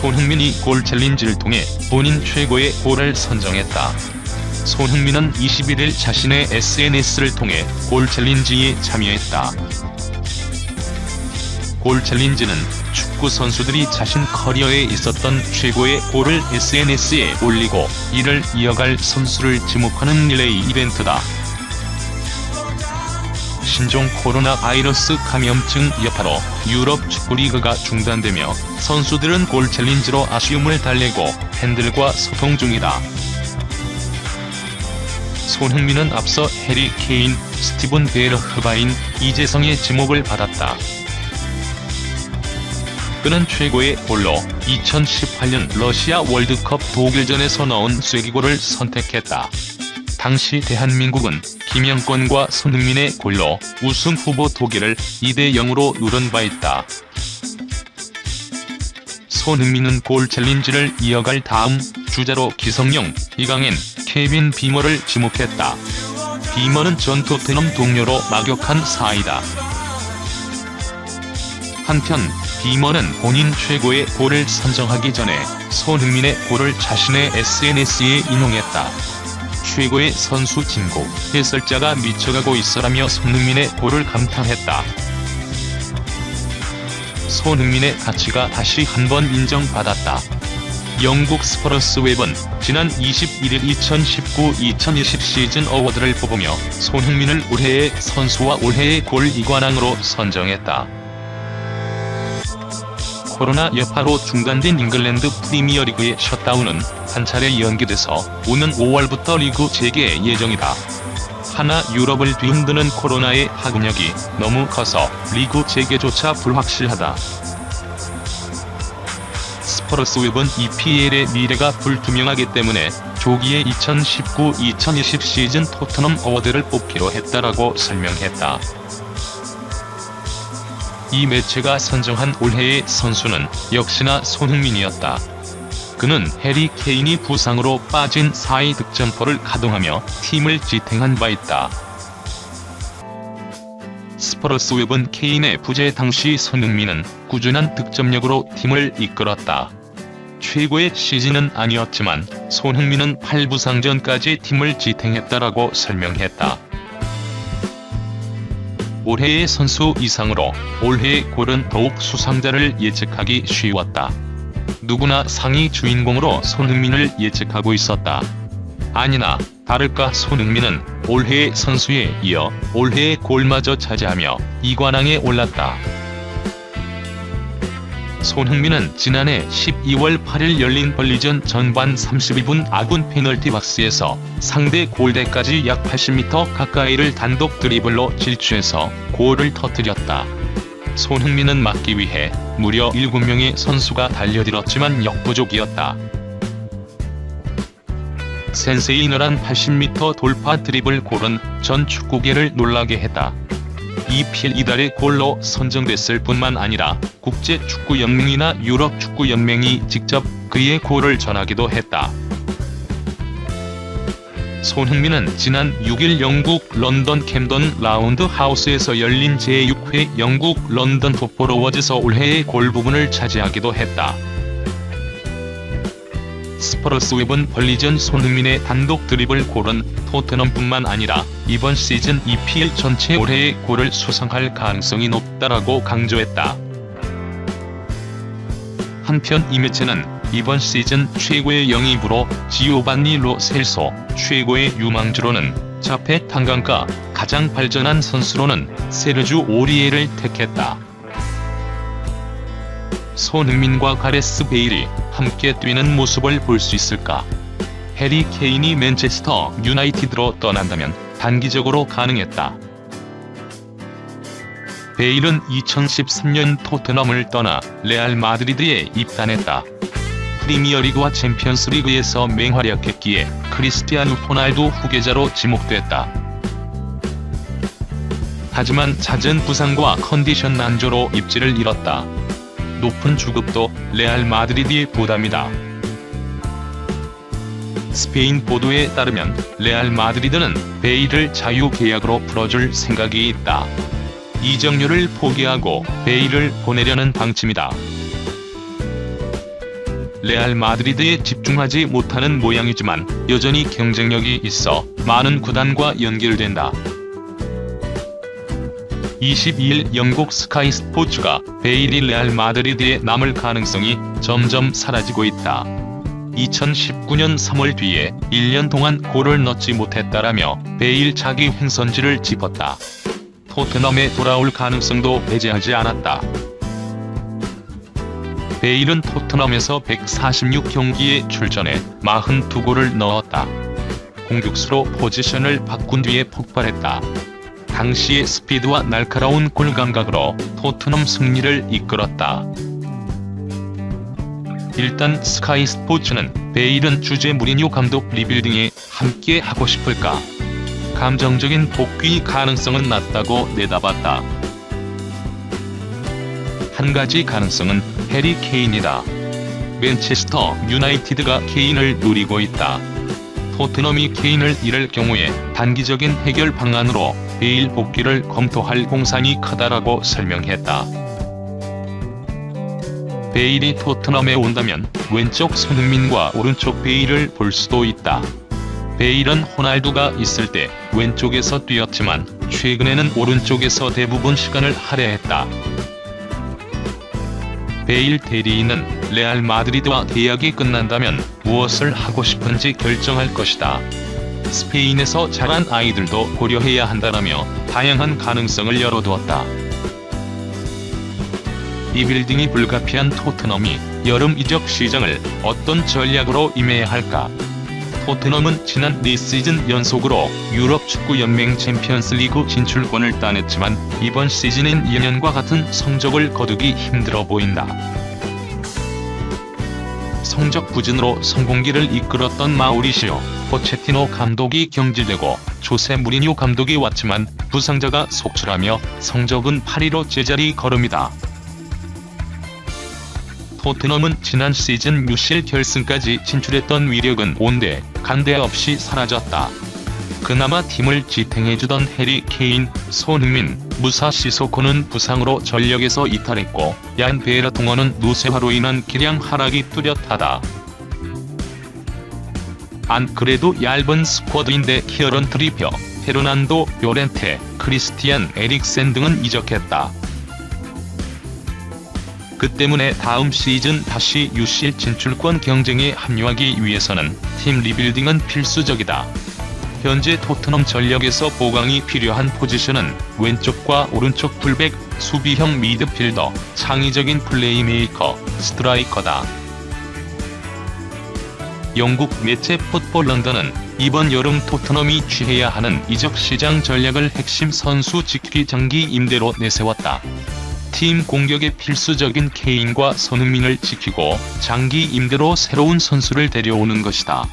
손흥민이 골 챌린지를 통해 본인 최고의 골을 선정했다. 손흥민은 21일 자신의 SNS를 통해 골 챌린지에 참여했다. 골 챌린지는 축구 선수들이 자신 커리어에 있었던 최고의 골을 SNS에 올리고 이를 이어갈 선수를 지목하는 릴레이 이벤트다. 신종 코로나 바이러스 감염증 여파로 유럽 축구리그가 중단되며 선수들은 골 챌린지로 아쉬움을 달래고 팬들과 소통 중이다. 손흥민은 앞서 해리 케인, 스티븐 베르흐바인, 이재성의 지목을 받았다. 그는 최고의 골로 2018년 러시아 월드컵 독일전에서 넣은 쐐기골을 선택했다. 당시 대한민국은 김영권과 손흥민의 골로 우승 후보 독일을 2대0으로 누른 바 있다. 손흥민은 골 챌린지를 이어갈 다음 주자로 기성용, 이강인, 케빈 비머를 지목했다. 비머는 전 토트넘 동료로 막역한 사이다. 한편 비머는 본인 최고의 골을 선정하기 전에 손흥민의 골을 자신의 SNS에 인용했다. 최고의 선수 진국, 해설자가 미쳐가고 있어라며 손흥민의 골을 감탄했다. 손흥민의 가치가 다시 한번 인정받았다. 영국 스퍼러스 웹은 지난 21일 2019-2020 시즌 어워드를 뽑으며 손흥민을 올해의 선수와 올해의 골 이관왕으로 선정했다. 코로나 여파로 중단된 잉글랜드 프리미어리그의 셧다운은 한 차례 연기돼서 오는 5월부터 리그 재개 예정이다. 하나 유럽을 뒤흔드는 코로나의 파급력이 너무 커서 리그 재개조차 불확실하다. 스퍼러스웹은 EPL의 미래가 불투명하기 때문에 조기에 2019-2020 시즌 토트넘 어워드를 뽑기로 했다라고 설명했다. 이 매체가 선정한 올해의 선수는 역시나 손흥민이었다. 그는 해리 케인이 부상으로 빠진 4위 득점포를 가동하며 팀을 지탱한 바 있다. 스퍼러스웹은 케인의 부재 당시 손흥민은 꾸준한 득점력으로 팀을 이끌었다. 최고의 시즌은 아니었지만 손흥민은 8부상전까지 팀을 지탱했다라고 설명했다. 올해의 선수 이상으로 올해의 골은 더욱 수상자를 예측하기 쉬웠다. 누구나 상위 주인공으로 손흥민을 예측하고 있었다. 아니나 다를까 손흥민은 올해의 선수에 이어 올해의 골마저 차지하며 이관왕에 올랐다. 손흥민은 지난해 12월 8일 열린 벌리전 전반 32분 아군 페널티 박스에서 상대 골대까지 약 80m 가까이를 단독 드리블로 질주해서 골을 터뜨렸다. 손흥민은 막기 위해 무려 7명의 선수가 달려들었지만 역부족이었다. 센세이널한 80m 돌파 드리블 골은 전 축구계를 놀라게 했다. EPL 이달의 골로 선정됐을 뿐만 아니라 국제축구연맹이나 유럽축구연맹이 직접 그의 골을 전하기도 했다. 손흥민은 지난 6일 영국 런던 캠던 라운드 하우스에서 열린 제6회 영국 런던 풋볼 어워즈에서 올해의 골 부분을 차지하기도 했다. 스퍼러스웹은 벌리전 손흥민의 단독 드리블 골은 토트넘뿐만 아니라 이번 시즌 EPL 전체 올해의 골을 수상할 가능성이 높다라고 강조했다. 한편 이 매체는 이번 시즌 최고의 영입으로 지오반니 로 셀소, 최고의 유망주로는 자폐 탄광과 가장 발전한 선수로는 세르주 오리에를 택했다. 손흥민과 가레스 베일이 함께 뛰는 모습을 볼 수 있을까? 해리 케인이 맨체스터 유나이티드로 떠난다면 단기적으로 가능했다. 베일은 2013년 토트넘을 떠나 레알 마드리드에 입단했다. 프리미어리그와 챔피언스리그에서 맹활약했기에 크리스티아누 호날두 후계자로 지목됐다. 하지만 잦은 부상과 컨디션 난조로 입지를 잃었다. 높은 주급도 레알 마드리드의 부담이다. 스페인 보도에 따르면 레알 마드리드는 베일을 자유계약으로 풀어줄 생각이 있다. 이적료를 포기하고 베일을 보내려는 방침이다. 레알 마드리드에 집중하지 못하는 모양이지만 여전히 경쟁력이 있어 많은 구단과 연결된다. 22일 영국 스카이 스포츠가 베일이 레알 마드리드에 남을 가능성이 점점 사라지고 있다. 2019년 3월 뒤에 1년 동안 골을 넣지 못했다라며 베일 자기 횡선지를 짚었다. 토트넘에 돌아올 가능성도 배제하지 않았다. 베일은 토트넘에서 146경기에 출전해 42골을 넣었다. 공격수로 포지션을 바꾼 뒤에 폭발했다. 당시의 스피드와 날카로운 골 감각으로 토트넘 승리를 이끌었다. 일단 스카이 스포츠는 베일은 주제 무리뉴 감독 리빌딩에 함께 하고 싶을까? 감정적인 복귀 가능성은 낮다고 내다봤다. 한 가지 가능성은 해리 케인이다. 맨체스터 유나이티드가 케인을 노리고 있다. 토트넘이 케인을 잃을 경우에 단기적인 해결 방안으로 베일 복귀를 검토할 공산이 크다라고 설명했다. 베일이 토트넘에 온다면 왼쪽 손흥민과 오른쪽 베일을 볼 수도 있다. 베일은 호날두가 있을 때 왼쪽에서 뛰었지만 최근에는 오른쪽에서 대부분 시간을 할애했다. 베일 대리인은 레알 마드리드와 계약이 끝난다면 무엇을 하고 싶은지 결정할 것이다. 스페인에서 자란 아이들도 고려해야 한다라며 다양한 가능성을 열어두었다. 리빌딩이 불가피한 토트넘이 여름 이적 시장을 어떤 전략으로 임해야 할까? 토트넘은 지난 4시즌 연속으로 유럽 축구 연맹 챔피언스 리그 진출권을 따냈지만 이번 시즌엔 예년과 같은 성적을 거두기 힘들어 보인다. 성적 부진으로 성공기를 이끌었던 마우리시오 포체티노 감독이 경질되고 조세 무리뉴 감독이 왔지만 부상자가 속출하며 성적은 8위로 제자리 걸음이다. 토트넘은 지난 시즌 UCL 결승까지 진출했던 위력은 온데 간데 없이 사라졌다. 그나마 팀을 지탱해주던 해리 케인, 손흥민, 무사 시소코는 부상으로 전력에서 이탈했고 얀 베르통어는 누세화로 인한 기량 하락이 뚜렷하다. 안 그래도 얇은 스쿼드인데 키어런 트리피어, 페르난도 요렌테, 크리스티안 에릭센 등은 이적했다. 그 때문에 다음 시즌 다시 UCL 진출권 경쟁에 합류하기 위해서는 팀 리빌딩은 필수적이다. 현재 토트넘 전력에서 보강이 필요한 포지션은 왼쪽과 오른쪽 풀백, 수비형 미드필더, 창의적인 플레이메이커, 스트라이커다. 영국 매체 풋볼 런던은 이번 여름 토트넘이 취해야 하는 이적 시장 전략을 핵심 선수 지키기 장기 임대로 내세웠다. 팀 공격에 필수적인 케인과 손흥민을 지키고 장기 임대로 새로운 선수를 데려오는 것이다.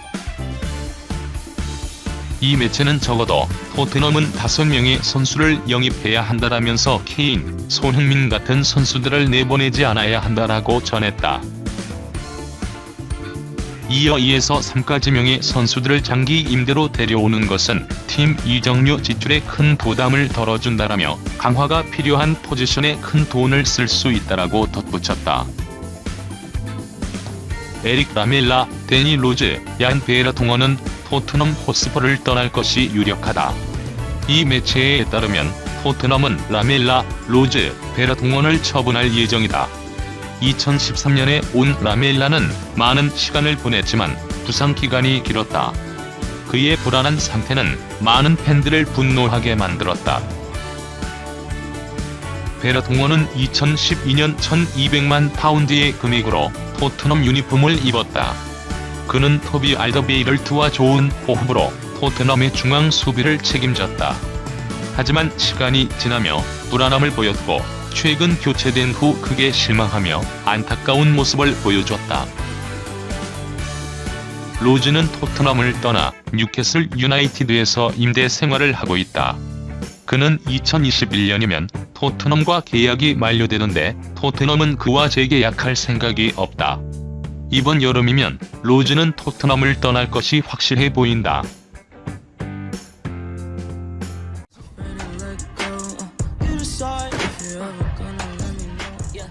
이 매체는 적어도 토트넘은 5명의 선수를 영입해야 한다라면서 케인, 손흥민 같은 선수들을 내보내지 않아야 한다라고 전했다. 이어 2에서 3까지 명의 선수들을 장기 임대로 데려오는 것은 팀 이적료 지출에 큰 부담을 덜어준다라며 강화가 필요한 포지션에 큰 돈을 쓸 수 있다라고 덧붙였다. 에릭 라멜라, 데니 로즈, 얀 베르통어는 토트넘 호스퍼를 떠날 것이 유력하다. 이 매체에 따르면 토트넘은 라멜라, 로즈, 베르통어를 처분할 예정이다. 2013년에 온 라멜라는 많은 시간을 보냈지만 부상 기간이 길었다. 그의 불안한 상태는 많은 팬들을 분노하게 만들었다. 베르통어는 2012년 1200만 파운드의 금액으로 토트넘 유니폼을 입었다. 그는 토비 알더베이럴트와 좋은 호흡으로 토트넘의 중앙 수비를 책임졌다. 하지만 시간이 지나며 불안함을 보였고 최근 교체된 후 크게 실망하며 안타까운 모습을 보여줬다. 로즈는 토트넘을 떠나 뉴캐슬 유나이티드에서 임대 생활을 하고 있다. 그는 2021년이면 토트넘과 계약이 만료되는데 토트넘은 그와 재계약할 생각이 없다. 이번 여름이면 로즈는 토트넘을 떠날 것이 확실해 보인다. If you're ever gonna let me know, yeah.